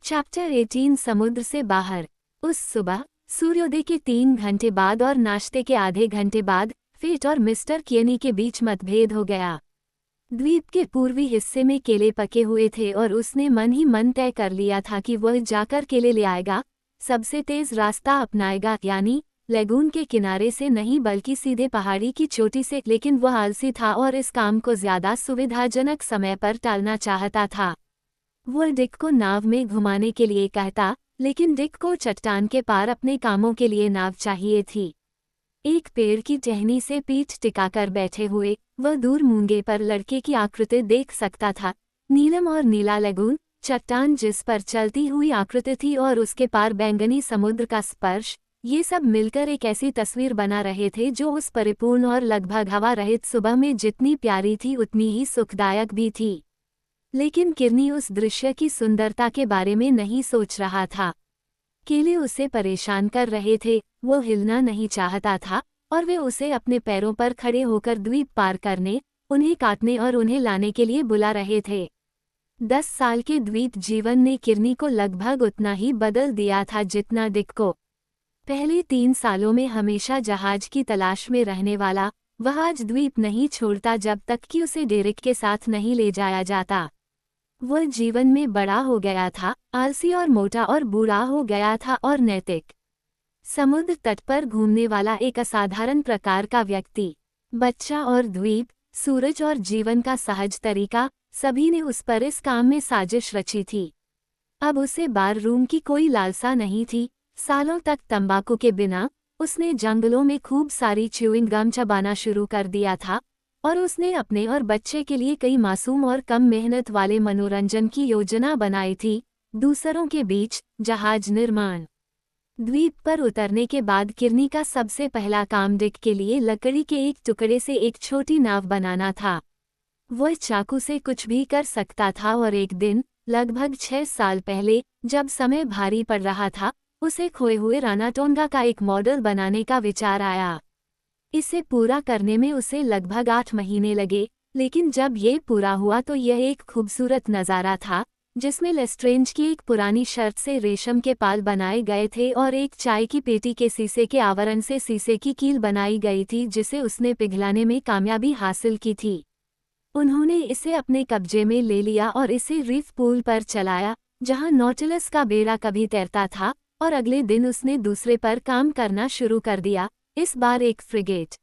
Chapter 18 समुद्र से बाहर। उस सुबह सूर्योदय के 3 घंटे बाद और नाश्ते के आधे घंटे बाद फेट और मिस्टर कियनी के बीच मतभेद हो गया। द्वीप के पूर्वी हिस्से में केले पके हुए थे और उसने मन ही मन तय कर लिया था कि वह जाकर केले ले आएगा, सबसे तेज रास्ता अपनाएगा, यानी लेगून के किनारे से नहीं बल्कि सीधे पहाड़ी की चोटी से। लेकिन वह आलसी था और इस काम को ज्यादा सुविधाजनक समय पर टालना चाहता था। वह डिक को नाव में घुमाने के लिए कहता, लेकिन डिक को चट्टान के पार अपने कामों के लिए नाव चाहिए थी। एक पेड़ की टहनी से पीठ टिकाकर बैठे हुए वह दूर मूंगे पर लड़के की आकृति देख सकता था। नीलम और नीला लेगून, चट्टान जिस पर चलती हुई आकृति थी और उसके पार बैंगनी समुद्र का स्पर्श, ये सब मिलकर एक ऐसी तस्वीर बना रहे थे जो उस परिपूर्ण और लगभग हवा रहित सुबह में जितनी प्यारी थी उतनी ही सुखदायक भी थी। लेकिन किरनी उस दृश्य की सुंदरता के बारे में नहीं सोच रहा था। केले उसे परेशान कर रहे थे, वो हिलना नहीं चाहता था और वे उसे अपने पैरों पर खड़े होकर द्वीप पार करने, उन्हें काटने और उन्हें लाने के लिए बुला रहे थे। 10 साल के द्वीप जीवन ने किरनी को लगभग उतना ही बदल दिया था जितना डिक को। पहले 3 सालों में हमेशा जहाज की तलाश में रहने वाला, वह आज द्वीप नहीं छोड़ता जब तक कि उसे डेरिक के साथ नहीं ले जाया जाता। वह जीवन में बड़ा हो गया था, आलसी और मोटा और बूढ़ा हो गया था और नैतिक। समुद्र तट पर घूमने वाला एक असाधारण प्रकार का व्यक्ति। बच्चा और द्वीप, सूरज और जीवन का सहज तरीका, सभी ने उस पर इस काम में साजिश रची थी। अब उसे बार रूम की कोई लालसा नहीं थी। सालों तक तंबाकू के बिना उसने जंगलों में खूब सारी च्यूइंग गम चबाना शुरू कर दिया था और उसने अपने और बच्चे के लिए कई मासूम और कम मेहनत वाले मनोरंजन की योजना बनाई थी। दूसरों के बीच जहाज निर्माण। द्वीप पर उतरने के बाद किरनी का सबसे पहला काम डिक के लिए लकड़ी के एक टुकड़े से एक छोटी नाव बनाना था। वह चाकू से कुछ भी कर सकता था और एक दिन, लगभग 6 साल पहले, जब समय भारी पड़ रहा था, उसे खोए हुए रानाटोंगा का एक मॉडल बनाने का विचार आया। इसे पूरा करने में उसे लगभग 8 महीने लगे, लेकिन जब ये पूरा हुआ तो यह एक खूबसूरत नज़ारा था जिसमें लेस्ट्रेंज की एक पुरानी शर्ट से रेशम के पाल बनाए गए थे और एक चाय की पेटी के शीशे के आवरण से शीशे की कील बनाई गई थी जिसे उसने पिघलाने में कामयाबी हासिल की थी। उन्होंने इसे अपने कब्जे में ले लिया और इसे रीफ पूल पर चलाया जहां नॉटिलस का बेड़ा कभी तैरता था, और अगले दिन उसने दूसरे पर काम करना शुरू कर दिया, इस बार एक फ्रिगेट।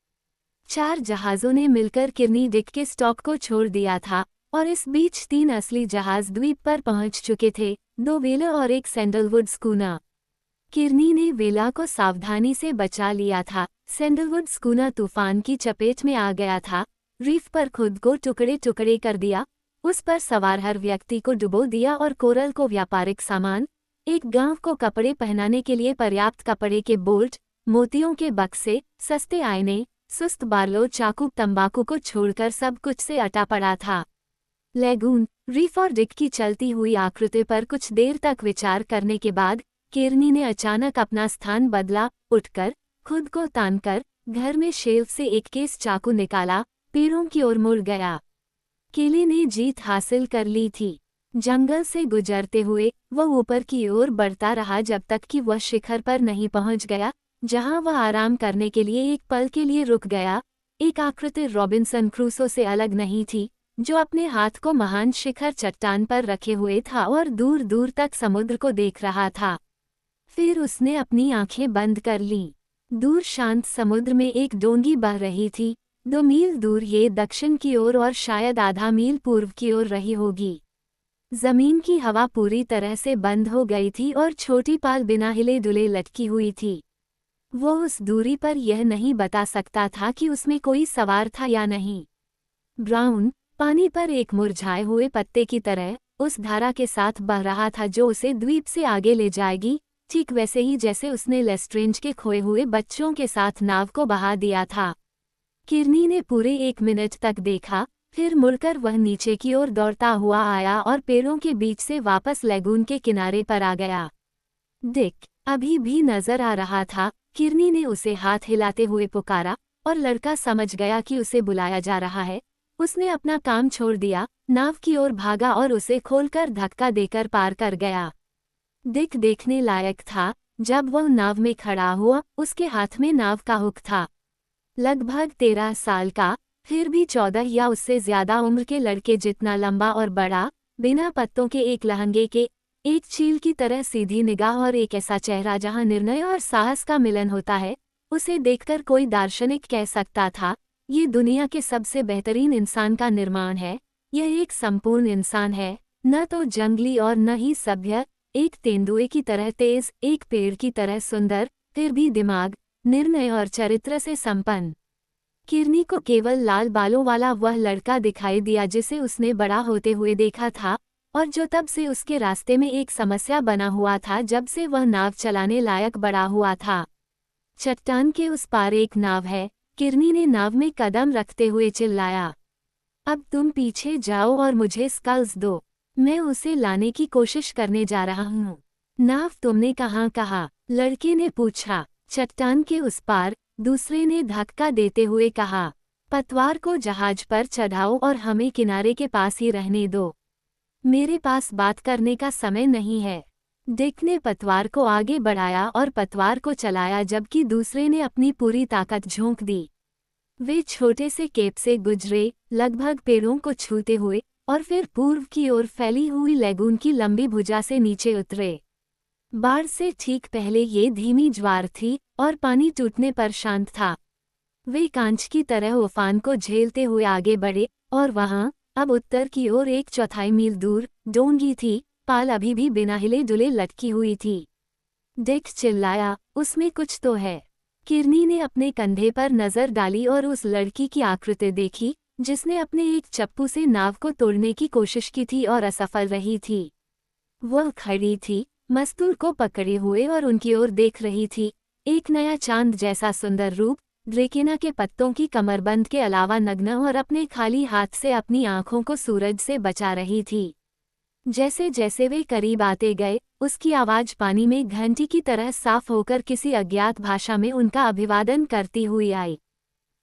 4 जहाज़ों ने मिलकर किरनी डिक के स्टॉक को छोड़ दिया था और इस बीच 3 असली जहाज द्वीप पर पहुंच चुके थे, 2 वेला और एक सैंडलवुड स्कूना। किरनी ने वेला को सावधानी से बचा लिया था। सैंडलवुड स्कूना तूफान की चपेट में आ गया था। रीफ पर खुद को टुकड़े टुकड़े कर दिया, उस पर सवार हर व्यक्ति को डुबो दिया और कोरल को व्यापारिक सामान, एक गांव को कपड़े पहनाने के लिए पर्याप्त कपड़े के बोल्ट, मोतियों के बक्से, सस्ते आईने, सुस्त बार्लो, चाकू, तंबाकू को छोड़कर सब कुछ से अटा पड़ा था। लेगून, रीफ और डिक की चलती हुई आकृति पर कुछ देर तक विचार करने के बाद किरनी ने अचानक अपना स्थान बदला। उठकर, खुद को तानकर, घर में शेल्फ से एक केस चाकू निकाला, पेड़ों की ओर मुड़ गया। केले ने जीत हासिल कर ली थी। जंगल से गुजरते हुए वह ऊपर की ओर बढ़ता रहा जब तक कि वह शिखर पर नहीं पहुंच गया, जहां वह आराम करने के लिए एक पल के लिए रुक गया। एक आकृति रॉबिन्सन क्रूसो से अलग नहीं थी, जो अपने हाथ को महान शिखर चट्टान पर रखे हुए था और दूर दूर तक समुद्र को देख रहा था। फिर उसने अपनी आंखें बंद कर लीं। दूर शांत समुद्र में एक डोंगी बह रही थी। 2 मील दूर ये दक्षिण की ओर और शायद आधा मील पूर्व की ओर रही होगी। जमीन की हवा पूरी तरह से बंद हो गई थी और छोटी पाल बिना हिले डुले लटकी हुई थी। वो उस दूरी पर यह नहीं बता सकता था कि उसमें कोई सवार था या नहीं। ब्राउन, पानी पर एक मुरझाए हुए पत्ते की तरह, उस धारा के साथ बह रहा था जो उसे द्वीप से आगे ले जाएगी, ठीक वैसे ही जैसे उसने लेस्ट्रेंज के खोए हुए बच्चों के साथ नाव को बहा दिया था। किरनी ने पूरे 1 मिनट तक देखा, फिर मुड़कर वह नीचे की ओर दौड़ता हुआ आया और पेड़ों के बीच से वापस लेगून के किनारे पर आ गया। डिक अभी भी नजर आ रहा था। किरनी ने उसे हाथ हिलाते हुए पुकारा और लड़का समझ गया कि उसे बुलाया जा रहा है। उसने अपना काम छोड़ दिया, नाव की ओर भागा और उसे खोलकर धक्का देकर पार कर गया। डिक देखने लायक था। जब वह नाव में खड़ा हुआ, उसके हाथ में नाव का हुक था। लगभग 13 साल का, फिर भी 14 या उससे ज्यादा उम्र के लड़के जितना लंबा और बड़ा, बिना पत्तों के एक लहंगे के, एक चील की तरह सीधी निगाह और एक ऐसा चेहरा जहां निर्णय और साहस का मिलन होता है, उसे देखकर कोई दार्शनिक कह सकता था, ये दुनिया के सबसे बेहतरीन इंसान का निर्माण है। यह एक संपूर्ण इंसान है, न तो जंगली और न ही सभ्य, एक तेंदुए की तरह तेज, एक पेड़ की तरह सुंदर, फिर भी दिमाग, निर्णय और चरित्र से संपन्न। किरनी को केवल लाल बालों वाला वह लड़का दिखाई दिया जिसे उसने बड़ा होते हुए देखा था, और जो तब से उसके रास्ते में एक समस्या बना हुआ था जब से वह नाव चलाने लायक बड़ा हुआ था। चट्टान के उस पार एक नाव है, किरनी ने नाव में कदम रखते हुए चिल्लाया। अब तुम पीछे जाओ और मुझे स्कल्स दो, मैं उसे लाने की कोशिश करने जा रहा हूँ। नाव तुमने कहाँ कहा? लड़के ने पूछा। चट्टान के उस पार, दूसरे ने धक्का देते हुए कहा। पतवार को जहाज पर चढ़ाओ और हमें किनारे के पास ही रहने दो। मेरे पास बात करने का समय नहीं है। डिक ने पतवार को आगे बढ़ाया और पतवार को चलाया जबकि दूसरे ने अपनी पूरी ताकत झोंक दी। वे छोटे से केप से गुजरे, लगभग पेड़ों को छूते हुए, और फिर पूर्व की ओर फैली हुई लैगून की लंबी भुजा से नीचे उतरे। बाढ़ से ठीक पहले ये धीमी ज्वार थी और पानी टूटने पर शांत था। वे कांच की तरह उफान को झेलते हुए आगे बढ़े, और वहां, अब उत्तर की ओर 1/4 मील दूर, डोंगी थी, पाल अभी भी बिना हिले डुले लटकी हुई थी। डिक चिल्लाया, उसमें कुछ तो है। किरनी ने अपने कंधे पर नजर डाली और उस लड़की की आकृति देखी, जिसने अपने एक चप्पू से नाव को तोड़ने की कोशिश की थी और असफल रही थी। वह खड़ी थी, मस्तूल को पकड़े हुए और उनकी ओर देख रही थी, एक नया चांद जैसा सुंदर रूप, ड्रेकेना के पत्तों की कमरबंद के अलावा नग्न और अपने खाली हाथ से अपनी आंखों को सूरज से बचा रही थी। जैसे जैसे वे करीब आते गए, उसकी आवाज पानी में घंटी की तरह साफ होकर किसी अज्ञात भाषा में उनका अभिवादन करती हुई आई।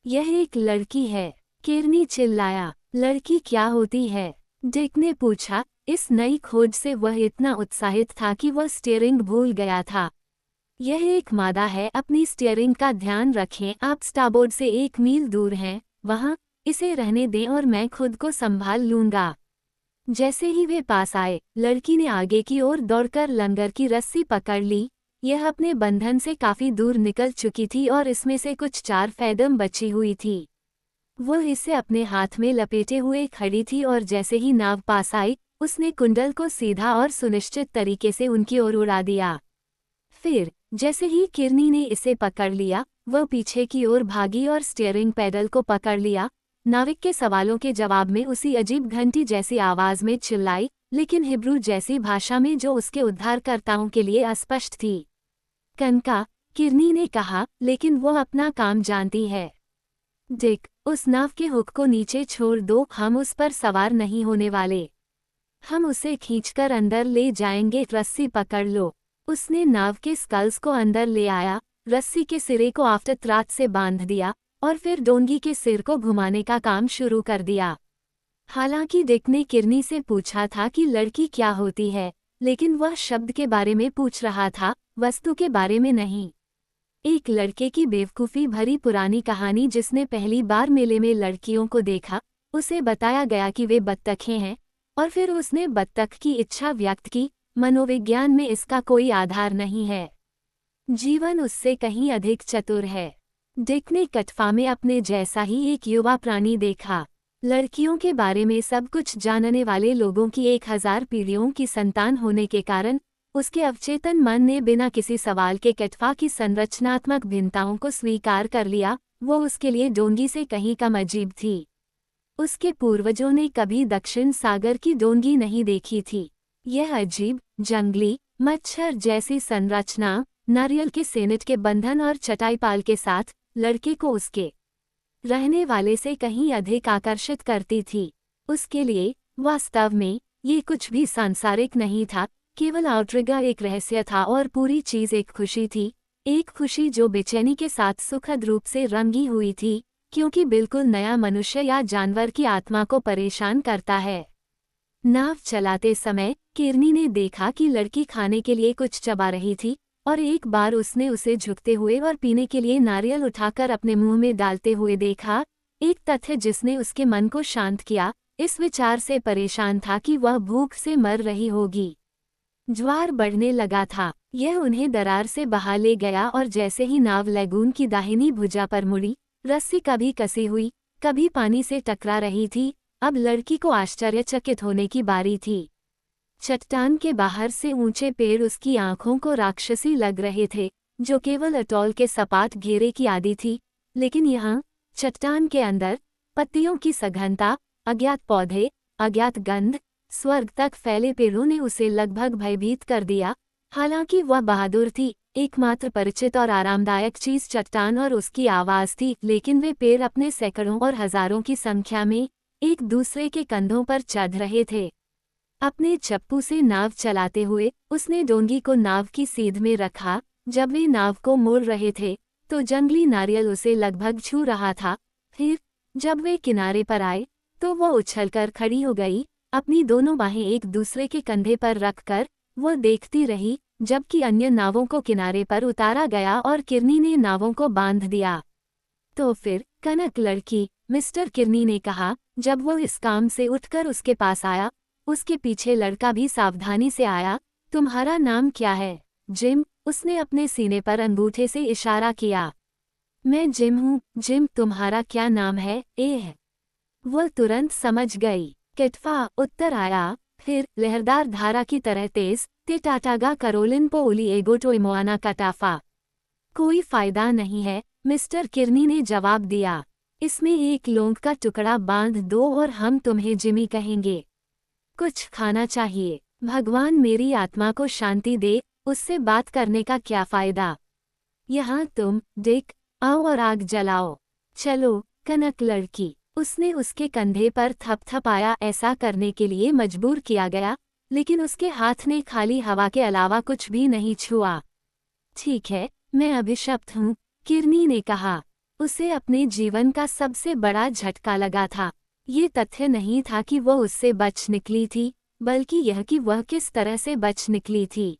यह एक लड़की है, किरनी चिल्लाया। लड़की क्या होती है? डिक ने पूछा। इस नई खोज से वह इतना उत्साहित था कि वह स्टीयरिंग भूल गया था। यह एक मादा है, अपनी स्टीयरिंग का ध्यान रखें, आप स्टारबोर्ड से 1 मील दूर हैं, वहाँ, इसे रहने दें और मैं खुद को संभाल लूंगा। जैसे ही वे पास आए, लड़की ने आगे की ओर दौड़कर लंगर की रस्सी पकड़ ली। यह अपने बंधन से काफी दूर निकल चुकी थी और इसमें से कुछ 4 फैदम बची हुई थी। वह इसे अपने हाथ में लपेटे हुए खड़ी थी और जैसे ही नाव पास आई, उसने कुंडल को सीधा और सुनिश्चित तरीके से उनकी ओर उड़ा दिया। फिर, जैसे ही किरनी ने इसे पकड़ लिया, वह पीछे की ओर भागी और स्टीयरिंग पैडल को पकड़ लिया। नाविक के सवालों के जवाब में उसी अजीब घंटी जैसी आवाज में चिल्लाई, लेकिन हिब्रू जैसी भाषा में जो उसके उद्धारकर्ताओं के लिए अस्पष्ट थी। कनका, किरनी ने कहा, लेकिन वो अपना काम जानती है। डिक, उस नाव के हुक को नीचे छोड़ दो, हम उस पर सवार नहीं होने वाले। हम उसे खींचकर अंदर ले जाएंगे, रस्सी पकड़ लो। उसने नाव के स्कल्स को अंदर ले आया, रस्सी के सिरे को आफ्टरत्रात से बांध दिया, और फिर डोंगी के सिर को घुमाने का काम शुरू कर दिया। हालांकि डिक ने किरनी से पूछा था कि लड़की क्या होती है, लेकिन वह शब्द के बारे में पूछ रहा था, वस्तु के बारे में नहीं। एक लड़के की बेवकूफ़ी भरी पुरानी कहानी जिसने पहली बार मेले में लड़कियों को देखा, उसे बताया गया कि वे बत्तखें हैं, और फिर उसने बत्तख की इच्छा व्यक्त की। मनोविज्ञान में इसका कोई आधार नहीं है। जीवन उससे कहीं अधिक चतुर है। डिक ने कटफा में अपने जैसा ही एक युवा प्राणी देखा। लड़कियों के बारे में सब कुछ जानने वाले लोगों की 1000 पीढ़ियों की संतान होने के कारण उसके अवचेतन मन ने बिना किसी सवाल के कटफा की संरचनात्मक भिन्नताओं को स्वीकार कर लिया। वो उसके लिए डोंगी से कहीं कम अजीब थी। उसके पूर्वजों ने कभी दक्षिण सागर की डोंगी नहीं देखी थी। यह अजीब, जंगली, मच्छर जैसी संरचना, नारियल के सेनेट के बंधन और चटाईपाल के साथ, लड़के को उसके रहने वाले से कहीं अधिक आकर्षित करती थी। उसके लिए, वास्तव में, ये कुछ भी सांसारिक नहीं था, केवल आउटरिगर एक रहस्य था और पूरी चीज एक खुशी थी, एक खुशी जो बेचैनी के साथ सुखद रूप से रंगी हुई थी, क्योंकि बिल्कुल नया मनुष्य या जानवर की आत्मा को परेशान करता है। नाव चलाते समय किरनी ने देखा कि लड़की खाने के लिए कुछ चबा रही थी और एक बार उसने उसे झुकते हुए और पीने के लिए नारियल उठाकर अपने मुंह में डालते हुए देखा। एक तथ्य जिसने उसके मन को शांत किया, इस विचार से परेशान था कि वह भूख से मर रही होगी। ज्वार बढ़ने लगा था। यह उन्हें दरार से बहा ले गया और जैसे ही नाव लैगून की दाहिनी भुजा पर मुड़ी, रस्सी कभी कसी हुई, कभी पानी से टकरा रही थी। अब लड़की को आश्चर्यचकित होने की बारी थी। चट्टान के बाहर से ऊंचे पेड़ उसकी आंखों को राक्षसी लग रहे थे, जो केवल अटॉल के सपाट घेरे की आदी थी। लेकिन यहाँ चट्टान के अंदर पत्तियों की सघनता, अज्ञात पौधे, अज्ञात गंध, स्वर्ग तक फैले पेड़ों ने उसे लगभग भयभीत कर दिया। हालांकि वह बहादुर थी, एकमात्र परिचित और आरामदायक चीज चट्टान और उसकी आवाज थी, लेकिन वे पेड़ अपने सैकड़ों और हजारों की संख्या में एक दूसरे के कंधों पर चढ़ रहे थे। अपने चप्पू से नाव चलाते हुए उसने डोंगी को नाव की सीध में रखा। जब वे नाव को मोड़ रहे थे तो जंगली नारियल उसे लगभग छू रहा था। फिर जब वे किनारे पर आए तो वह उछलकर खड़ी हो गई। अपनी दोनों बाहें एक दूसरे के कंधे पर रखकर वह देखती रही जबकि अन्य नावों को किनारे पर उतारा गया और किरनी ने नावों को बांध दिया। तो फिर कनक लड़की, मिस्टर किरनी ने कहा जब वह इस काम से उठकर उसके पास आया। उसके पीछे लड़का भी सावधानी से आया। तुम्हारा नाम क्या है? जिम, उसने अपने सीने पर अंगूठे से इशारा किया। मैं जिम हूँ। जिम, तुम्हारा क्या नाम है? ए। वह तुरंत समझ गई। किटफा, उत्तर आया। फिर लहरदार धारा की तरह तेज, ते टाटागा करोलिन पो उली एगो टोइमोआना कटाफा। कोई फायदा नहीं है, मिस्टर किरनी ने जवाब दिया। इसमें एक लौंग का टुकड़ा बांध दो और हम तुम्हें जिमी कहेंगे। कुछ खाना चाहिए। भगवान मेरी आत्मा को शांति दे, उससे बात करने का क्या फायदा। यहाँ तुम, डिक, आओ और आग जलाओ। चलो, कनक लड़की, उसने उसके कंधे पर थपथपाया। ऐसा करने के लिए मजबूर किया गया, लेकिन उसके हाथ ने खाली हवा के अलावा कुछ भी नहीं छुआ। ठीक है, मैं अभिशप्त हूँ, किरनी ने कहा। उसे अपने जीवन का सबसे बड़ा झटका लगा था। ये तथ्य नहीं था कि वह उससे बच निकली थी, बल्कि यह कि वह किस तरह से बच निकली थी।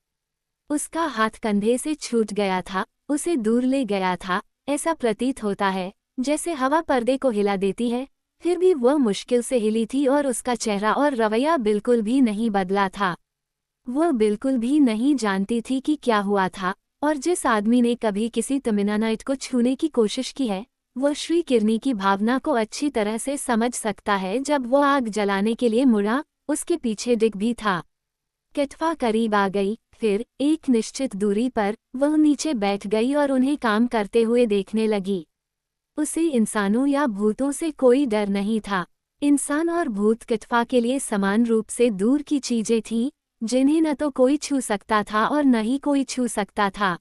उसका हाथ कंधे से छूट गया था, उसे दूर ले गया था। ऐसा प्रतीत होता है जैसे हवा पर्दे को हिला देती है। फिर भी वह मुश्किल से हिली थी और उसका चेहरा और रवैया बिल्कुल भी नहीं बदला था। वह बिल्कुल भी नहीं जानती थी कि क्या हुआ था, और जिस आदमी ने कभी किसी तमिनानाइट को छूने की कोशिश की है, वह श्री किरनी की भावना को अच्छी तरह से समझ सकता है। जब वह आग जलाने के लिए मुड़ा, उसके पीछे डिक भी था। किटफा करीब आ गई। फिर एक निश्चित दूरी पर वह नीचे बैठ गई और उन्हें काम करते हुए देखने लगी। उसे इंसानों या भूतों से कोई डर नहीं था। इंसान और भूत किटफा के लिए समान रूप से दूर की चीजें थीं, जिन्हें न तो कोई छू सकता था और न ही कोई छू सकता था।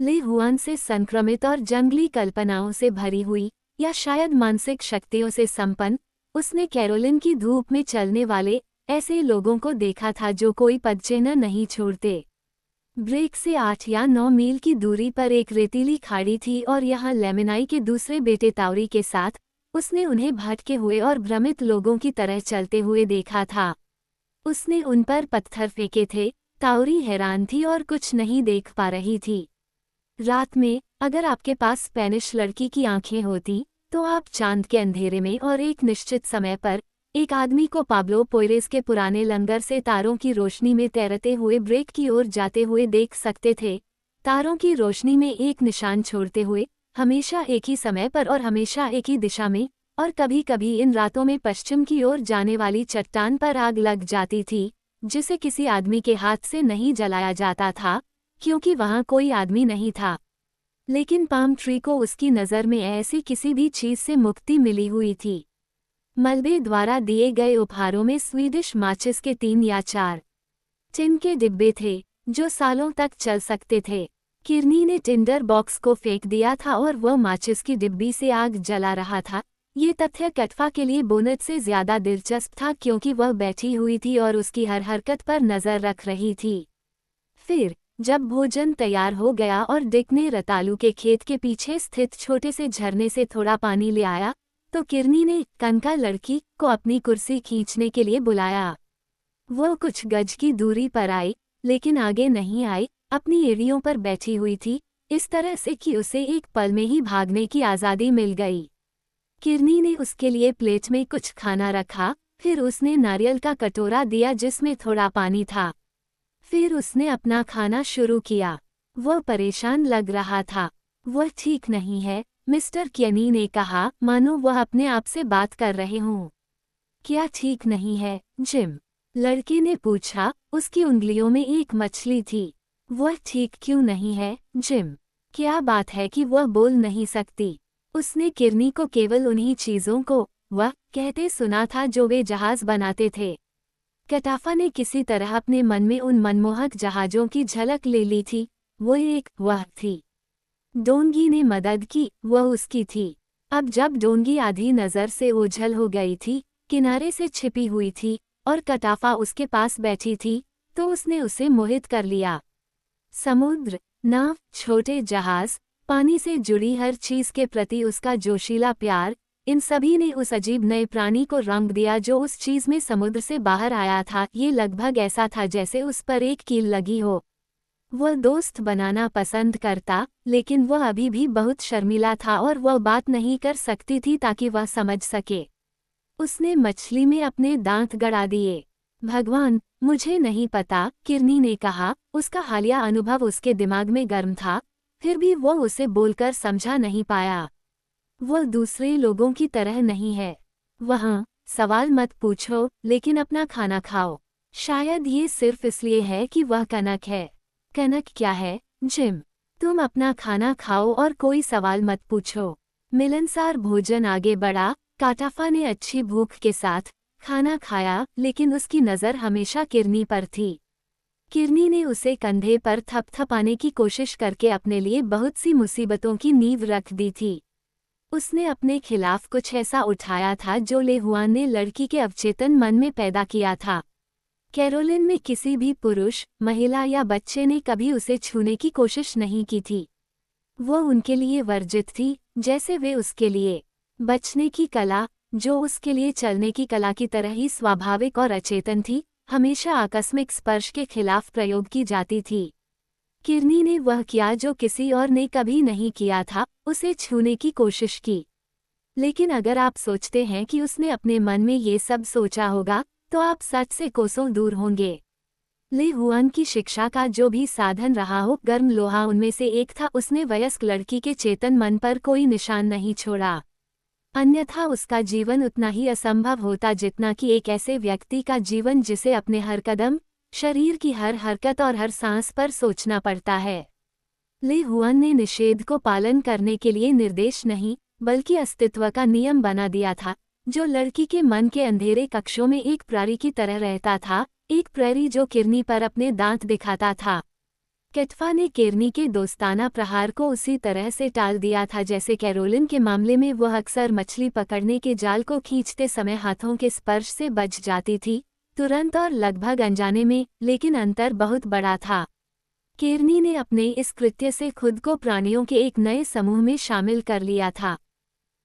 ले हुआन से संक्रमित और जंगली कल्पनाओं से भरी हुई, या शायद मानसिक शक्तियों से संपन्न, उसने कैरोलिन की धूप में चलने वाले ऐसे लोगों को देखा था जो कोई पदचिह्न नहीं छोड़ते। ब्रेक से 8 या 9 मील की दूरी पर एक रेतीली खाड़ी थी और यहाँ लेमिनाई के दूसरे बेटे ताउरी के साथ उसने उन्हें भटके हुए और भ्रमित लोगों की तरह चलते हुए देखा था। उसने उन पर पत्थर फेंके थे। ताउरी हैरान थी और कुछ नहीं देख पा रही थी। रात में अगर आपके पास स्पेनिश लड़की की आंखें होती तो आप चांद के अंधेरे में और एक निश्चित समय पर एक आदमी को पाब्लो पोयरेस के पुराने लंगर से तारों की रोशनी में तैरते हुए ब्रेक की ओर जाते हुए देख सकते थे। तारों की रोशनी में एक निशान छोड़ते हुए, हमेशा एक ही समय पर और हमेशा एक ही दिशा में, और कभी कभी इन रातों में पश्चिम की ओर जाने वाली चट्टान पर आग लग जाती थी, जिसे किसी आदमी के हाथ से नहीं जलाया जाता था, क्योंकि वहां कोई आदमी नहीं था। लेकिन पाम ट्री को उसकी नज़र में ऐसी किसी भी चीज से मुक्ति मिली हुई थी। मलबे द्वारा दिए गए उपहारों में स्वीडिश माचिस के 3 या 4 टिन के डिब्बे थे, जो सालों तक चल सकते थे। किरनी ने टिंडर बॉक्स को फेंक दिया था और वह माचिस की डिब्बी से आग जला रहा था। ये तथ्य कटफा के लिए बोनट से ज्यादा दिलचस्प था, क्योंकि वह बैठी हुई थी और उसकी हर हरकत पर नजर रख रही थी। फिर जब भोजन तैयार हो गया और डिक ने रतालू के खेत के पीछे स्थित छोटे से झरने से थोड़ा पानी ले आया, तो किरनी ने कनका लड़की को अपनी कुर्सी खींचने के लिए बुलाया। वो कुछ गज की दूरी पर आई, लेकिन आगे नहीं आई, अपनी एड़ियों पर बैठी हुई थी, इस तरह से कि उसे एक पल में ही भागने की आज़ादी मिल गई। किरनी ने उसके लिए प्लेट में कुछ खाना रखा, फिर उसने नारियल का कटोरा दिया जिसमें थोड़ा पानी था। फिर उसने अपना खाना शुरू किया। वह परेशान लग रहा था। वह ठीक नहीं है, मिस्टर केनी ने कहा, मानो वह अपने आप से बात कर रहे हों। क्या ठीक नहीं है, जिम? लड़के ने पूछा, उसकी उंगलियों में एक मछली थी। वह ठीक क्यों नहीं है, जिम? क्या बात है कि वह बोल नहीं सकती? उसने किरनी को केवल उन्हीं चीज़ों को वह कहते सुना था जो वे जहाज बनाते थे। कटाफा ने किसी तरह अपने मन में उन मनमोहक जहाज़ों की झलक ले ली थी। वो एक वह थी। डोंगी ने मदद की, वह उसकी थी। अब जब डोंगी आधी नज़र से ओझल हो गई थी, किनारे से छिपी हुई थी और कटाफा उसके पास बैठी थी, तो उसने उसे मोहित कर लिया। समुद्र, नाव, छोटे जहाज, पानी से जुड़ी हर चीज़ के प्रति उसका जोशीला प्यार, इन सभी ने उस अजीब नए प्राणी को रंग दिया जो उस चीज़ में समुद्र से बाहर आया था। ये लगभग ऐसा था जैसे उस पर एक कील लगी हो। वह दोस्त बनाना पसंद करता, लेकिन वह अभी भी बहुत शर्मीला था और वह बात नहीं कर सकती थी ताकि वह समझ सके। उसने मछली में अपने दांत गड़ा दिए। भगवान, मुझे नहीं पता, किरनी ने कहा, उसका हालिया अनुभव उसके दिमाग में गर्म था, फिर भी वह उसे बोलकर समझा नहीं पाया। वह दूसरे लोगों की तरह नहीं है। वहाँ, सवाल मत पूछो, लेकिन अपना खाना खाओ। शायद ये सिर्फ इसलिए है कि वह कनक है। कनक क्या है, जिम? तुम अपना खाना खाओ और कोई सवाल मत पूछो। मिलनसार भोजन आगे बढ़ा। काटाफा ने अच्छी भूख के साथ खाना खाया, लेकिन उसकी नज़र हमेशा किरनी पर थी। किरनी ने उसे कंधे पर थपथपाने की कोशिश करके अपने लिए बहुत सी मुसीबतों की नींव रख दी थी। उसने अपने खिलाफ कुछ ऐसा उठाया था जो ले हुआन ने लड़की के अवचेतन मन में पैदा किया था। कैरोलिन में किसी भी पुरुष, महिला या बच्चे ने कभी उसे छूने की कोशिश नहीं की थी। वो उनके लिए वर्जित थी, जैसे वे उसके लिए। बचने की कला, जो उसके लिए चलने की कला की तरह ही स्वाभाविक और अचेतन थी, हमेशा आकस्मिक स्पर्श के खिलाफ प्रयोग की जाती थी। किरनी ने वह किया जो किसी और ने कभी नहीं किया था, उसे छूने की कोशिश की। लेकिन अगर आप सोचते हैं कि उसने अपने मन में ये सब सोचा होगा, तो आप सच से कोसों दूर होंगे। ले हुआन की शिक्षा का जो भी साधन रहा हो, गर्म लोहा उनमें से एक था। उसने वयस्क लड़की के चेतन मन पर कोई निशान नहीं छोड़ा। अन्यथा उसका जीवन उतना ही असंभव होता जितना कि एक ऐसे व्यक्ति का जीवन जिसे अपने हर कदम, शरीर की हर हरकत और हर सांस पर सोचना पड़ता है। ले हुआन ने निषेध को पालन करने के लिए निर्देश नहीं, बल्कि अस्तित्व का नियम बना दिया था, जो लड़की के मन के अंधेरे कक्षों में एक प्राणी की तरह रहता था, एक प्रहरी जो किरनी पर अपने दांत दिखाता था। कटफा ने किरनी के दोस्ताना प्रहार को उसी तरह से टाल दिया था जैसे कैरोलिन के मामले में वह अक्सर मछली पकड़ने के जाल को खींचते समय हाथों के स्पर्श से बच जाती थी, तुरंत और लगभग अनजाने में, लेकिन अंतर बहुत बड़ा था। किरनी ने अपने इस कृत्य से खुद को प्राणियों के एक नए समूह में शामिल कर लिया था।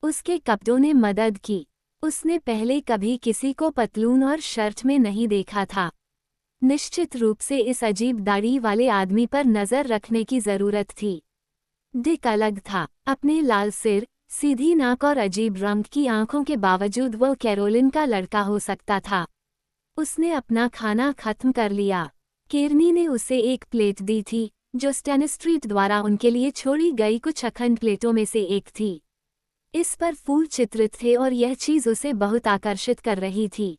उसके कपड़ों ने मदद की। उसने पहले कभी किसी को पतलून और शर्ट में नहीं देखा था। निश्चित रूप से इस अजीब दाढ़ी वाले आदमी पर नज़र रखने की ज़रूरत थी। डिक अलग था। अपने लाल सिर, सीधी नाक और अजीब रंग की आंखों के बावजूद वह कैरोलिन का लड़का हो सकता था। उसने अपना खाना खत्म कर लिया। किरनी ने उसे एक प्लेट दी थी, जो स्टैनिस्ट्रीट द्वारा उनके लिए छोड़ी गई कुछ अखंड प्लेटों में से एक थी। इस पर फूल चित्रित थे और यह चीज़ उसे बहुत आकर्षित कर रही थी।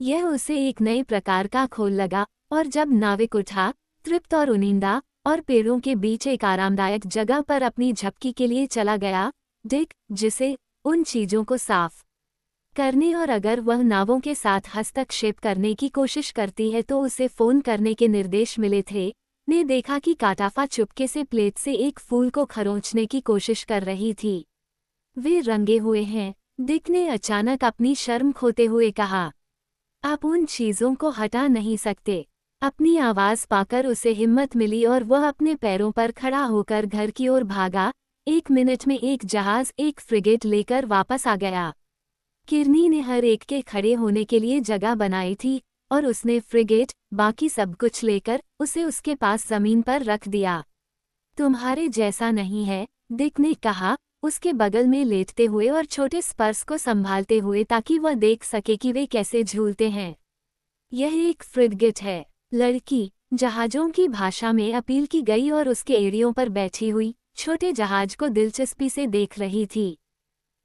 यह उसे एक नए प्रकार का खोल लगा, और जब नाविक उठा, तृप्त और उनिंदा, और पेड़ों के बीच एक आरामदायक जगह पर अपनी झपकी के लिए चला गया, डिक, जिसे उन चीज़ों को साफ करने और अगर वह नावों के साथ हस्तक्षेप करने की कोशिश करती है तो उसे फ़ोन करने के निर्देश मिले थे, ने देखा कि काटाफा चुपके से प्लेट से एक फूल को खरोंचने की कोशिश कर रही थी। वे रंगे हुए हैं, डिक ने अचानक अपनी शर्म खोते हुए कहा। आप उन चीज़ों को हटा नहीं सकते। अपनी आवाज़ पाकर उसे हिम्मत मिली और वह अपने पैरों पर खड़ा होकर घर की ओर भागा। 1 मिनट में एक जहाज़ एक फ्रिगेट लेकर वापस आ गया। किरनी ने हर एक के खड़े होने के लिए जगह बनाई थी, और उसने फ्रिगेट, बाकी सब कुछ लेकर उसे उसके पास जमीन पर रख दिया। तुम्हारे जैसा नहीं है, डिक ने कहा, उसके बगल में लेटते हुए और छोटे स्पर्श को संभालते हुए ताकि वह देख सके कि वे कैसे झूलते हैं। यह एक फ्रिगेट है। लड़की जहाज़ों की भाषा में अपील की गई और उसके एड़ियों पर बैठी हुई छोटे जहाज को दिलचस्पी से देख रही थी।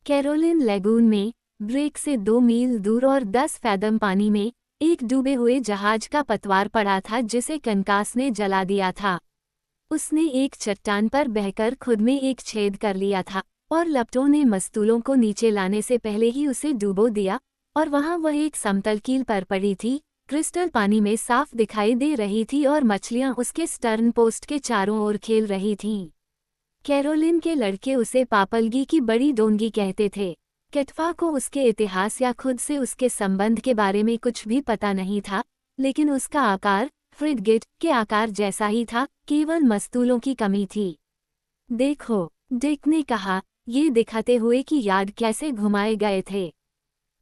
कैरोलिन लेगून में ब्रेक से 2 मील दूर और 10 फैदम पानी में एक डूबे हुए जहाज का पतवार पड़ा था जिसे कंकास ने जला दिया था। उसने एक चट्टान पर बहकर खुद में एक छेद कर लिया था और लपटों ने मस्तूलों को नीचे लाने से पहले ही उसे डुबो दिया, और वहां वह एक समतल कील पर पड़ी थी। क्रिस्टल पानी में साफ दिखाई दे रही थी और मछलियां उसके स्टर्न पोस्ट के चारों ओर खेल रही थीं। कैरोलिन के लड़के उसे पापलगी की बड़ी डोंगी कहते थे। कैटफा को उसके इतिहास या खुद से उसके संबंध के बारे में कुछ भी पता नहीं था, लेकिन उसका आकार फ्रिगेट के आकार जैसा ही था, केवल मस्तूलों की कमी थी। देखो, डिक ने कहा, ये दिखाते हुए कि यार्ड कैसे घुमाए गए थे।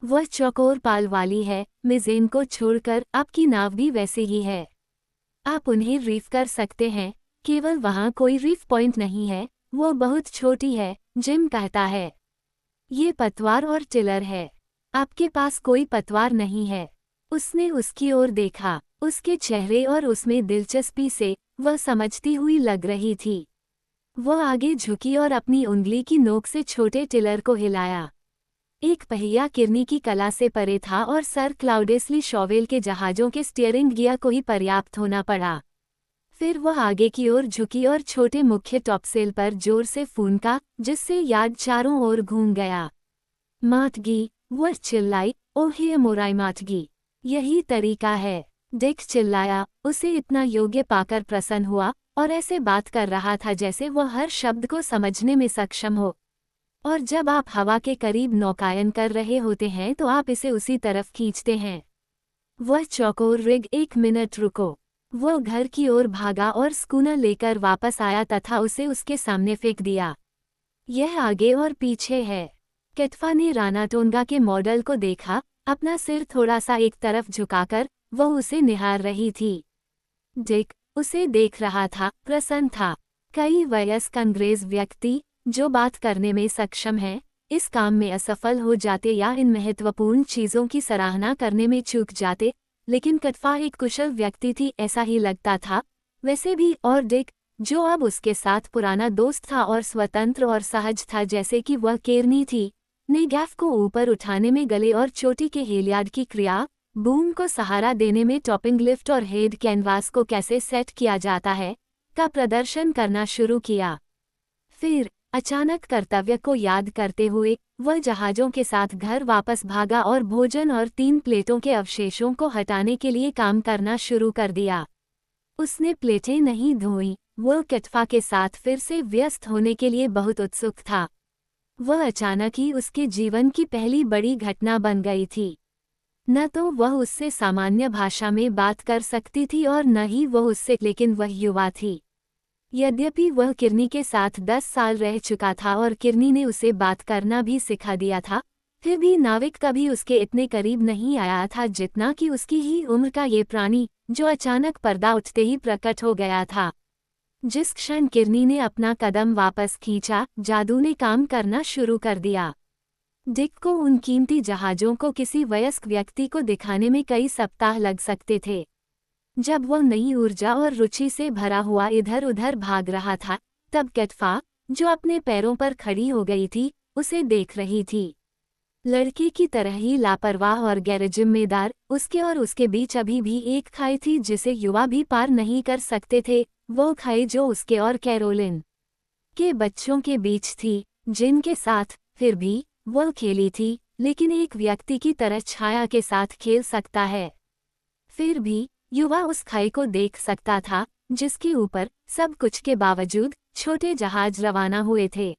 वह चौकोर पाल वाली है, मिज़ेन को छोड़कर आपकी नाव भी वैसे ही है। आप उन्हें रीफ कर सकते हैं, केवल वहाँ कोई रीफ पॉइंट नहीं है, वो बहुत छोटी है, जिम कहता है। ये पतवार और टिलर है। आपके पास कोई पतवार नहीं है। उसने उसकी ओर देखा, उसके चेहरे और उसमें दिलचस्पी से वह समझती हुई लग रही थी। वह आगे झुकी और अपनी उंगली की नोक से छोटे टिलर को हिलाया। एक पहिया किरनी की कला से परे था और सर क्लाउडेस्ली शॉवेल के जहाज़ों के स्टीयरिंग गियर को ही पर्याप्त होना पड़ा। फिर वह आगे की ओर झुकी और छोटे मुख्य टॉपसेल पर जोर से फूंका, जिससे यार्ड चारों ओर घूम गया। मातगी, वह चिल्लाई, ओह ये मोराई मातगी। यही तरीका है। डिक चिल्लाया, उसे इतना योग्य पाकर प्रसन्न हुआ और ऐसे बात कर रहा था जैसे वह हर शब्द को समझने में सक्षम हो। और जब आप हवा के करीब नौकायन कर रहे होते हैं तो आप इसे उसी तरफ खींचते हैं। वह चौकोर रिग, 1 मिनट रुको। वह घर की ओर भागा और स्कूनर लेकर वापस आया तथा उसे उसके सामने फेंक दिया। यह आगे और पीछे है। कैटफा ने रानाटोंगा के मॉडल को देखा, अपना सिर थोड़ा सा एक तरफ झुकाकर वह उसे निहार रही थी। डिक उसे देख रहा था, प्रसन्न था। कई वयस्क अंग्रेज व्यक्ति जो बात करने में सक्षम हैं, इस काम में असफल हो जाते या इन महत्वपूर्ण चीज़ों की सराहना करने में चूक जाते, लेकिन कैटफा एक कुशल व्यक्ति थी, ऐसा ही लगता था। वैसे भी, और डिक, जो अब उसके साथ पुराना दोस्त था और स्वतंत्र और सहज था जैसे कि वह केरनी थी, ने गैफ को ऊपर उठाने में गले और चोटी के हेलियार्ड की क्रिया, बूम को सहारा देने में टॉपिंग लिफ्ट और हेड कैनवास को कैसे सेट किया जाता है, का प्रदर्शन करना शुरू किया। फिर अचानक कर्तव्य को याद करते हुए वह जहाज़ों के साथ घर वापस भागा और भोजन और 3 प्लेटों के अवशेषों को हटाने के लिए काम करना शुरू कर दिया। उसने प्लेटें नहीं धोईं, वह कैटफा के साथ फिर से व्यस्त होने के लिए बहुत उत्सुक था। वह अचानक ही उसके जीवन की पहली बड़ी घटना बन गई थी। न तो वह उससे सामान्य भाषा में बात कर सकती थी और न ही वह उससे, लेकिन वह युवा थी। यद्यपि वह किरनी के साथ 10 साल रह चुका था और किरनी ने उसे बात करना भी सिखा दिया था, फिर भी नाविक कभी उसके इतने करीब नहीं आया था जितना कि उसकी ही उम्र का ये प्राणी, जो अचानक पर्दा उठते ही प्रकट हो गया था। जिस क्षण किरनी ने अपना कदम वापस खींचा, जादू ने काम करना शुरू कर दिया। डिक को उन कीमती जहाज़ों को किसी वयस्क व्यक्ति को दिखाने में कई सप्ताह लग सकते थे। जब वह नई ऊर्जा और रुचि से भरा हुआ इधर उधर भाग रहा था, तब कैटफा, जो अपने पैरों पर खड़ी हो गई थी, उसे देख रही थी। लड़के की तरह ही लापरवाह और गैरजिम्मेदार, उसके और उसके बीच अभी भी एक खाई थी जिसे युवा भी पार नहीं कर सकते थे, वो खाई जो उसके और कैरोलिन के बच्चों के बीच थी, जिनके साथ फिर भी वह खेली थी, लेकिन एक व्यक्ति की तरह छाया के साथ खेल सकता है। फिर भी युवा उस खाई को देख सकता था जिसके ऊपर सब कुछ के बावजूद छोटे जहाज रवाना हुए थे।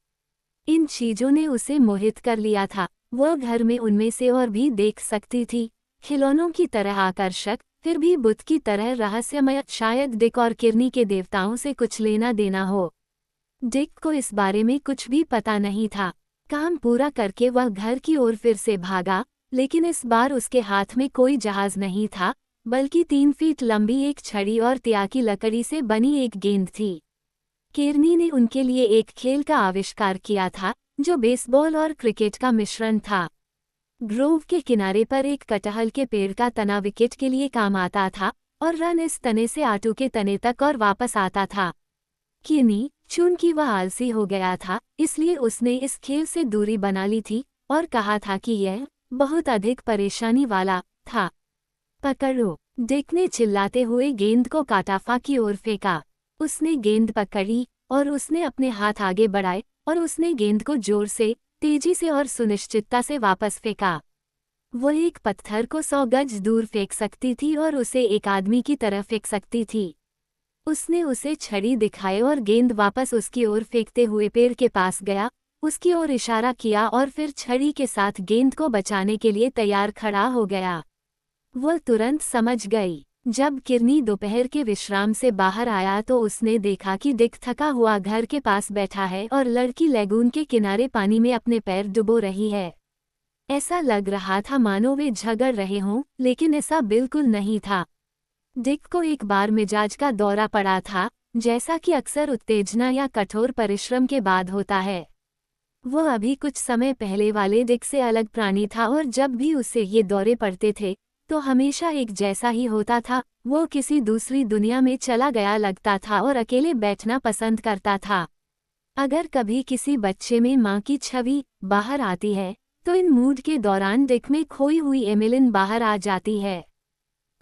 इन चीजों ने उसे मोहित कर लिया था। वह घर में उनमें से और भी देख सकती थी, खिलौनों की तरह आकर्षक, फिर भी बुत की तरह रहस्यमय। शायद डिक और किरनी के देवताओं से कुछ लेना देना हो। डिक को इस बारे में कुछ भी पता नहीं था। काम पूरा करके वह घर की ओर फिर से भागा, लेकिन इस बार उसके हाथ में कोई जहाज नहीं था, बल्कि 3 फीट लंबी एक छड़ी और तिया की लकड़ी से बनी एक गेंद थी। केर्नी ने उनके लिए एक खेल का आविष्कार किया था, जो बेसबॉल और क्रिकेट का मिश्रण था। ग्रोव के किनारे पर एक कटहल के पेड़ का तना विकेट के लिए काम आता था, और रन इस तने से आटू के तने तक और वापस आता था। केर्नी, चूंकि वह आलसी हो गया था, इसलिए उसने इस खेल से दूरी बना ली थी और कहा था कि यह बहुत अधिक परेशानी वाला था। पकड़ो! डिक ने चिल्लाते हुए गेंद को काटाफा की ओर फेंका। उसने गेंद पकड़ी और उसने अपने हाथ आगे बढ़ाए और उसने गेंद को जोर से, तेजी से और सुनिश्चितता से वापस फेंका। वो एक पत्थर को 100 गज दूर फेंक सकती थी और उसे एक आदमी की तरफ फेंक सकती थी। उसने उसे छड़ी दिखाई और गेंद वापस उसकी ओर फेंकते हुए पेड़ के पास गया, उसकी ओर इशारा किया और फिर छड़ी के साथ गेंद को बचाने के लिए तैयार खड़ा हो गया। वह तुरंत समझ गई। जब केर्नी दोपहर के विश्राम से बाहर आया तो उसने देखा कि डिक थका हुआ घर के पास बैठा है और लड़की लैगून के किनारे पानी में अपने पैर डुबो रही है। ऐसा लग रहा था मानो वे झगड़ रहे हों, लेकिन ऐसा बिल्कुल नहीं था। डिक को एक बार मिजाज का दौरा पड़ा था, जैसा कि अक्सर उत्तेजना या कठोर परिश्रम के बाद होता है। वो अभी कुछ समय पहले वाले डिक से अलग प्राणी था और जब भी उसे ये दौरे पड़ते थे, तो हमेशा एक जैसा ही होता था। वो किसी दूसरी दुनिया में चला गया लगता था और अकेले बैठना पसंद करता था। अगर कभी किसी बच्चे में माँ की छवि बाहर आती है, तो इन मूड के दौरान डिक में खोई हुई एमिलिन बाहर आ जाती है।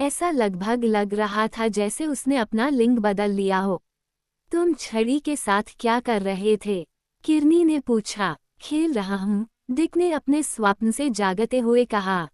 ऐसा लगभग लग रहा था जैसे उसने अपना लिंग बदल लिया हो। तुम छड़ी के साथ क्या कर रहे थे? केर्नी ने पूछा। खेल रहा हूँ, डिक ने अपने स्वप्न से जागते हुए कहा।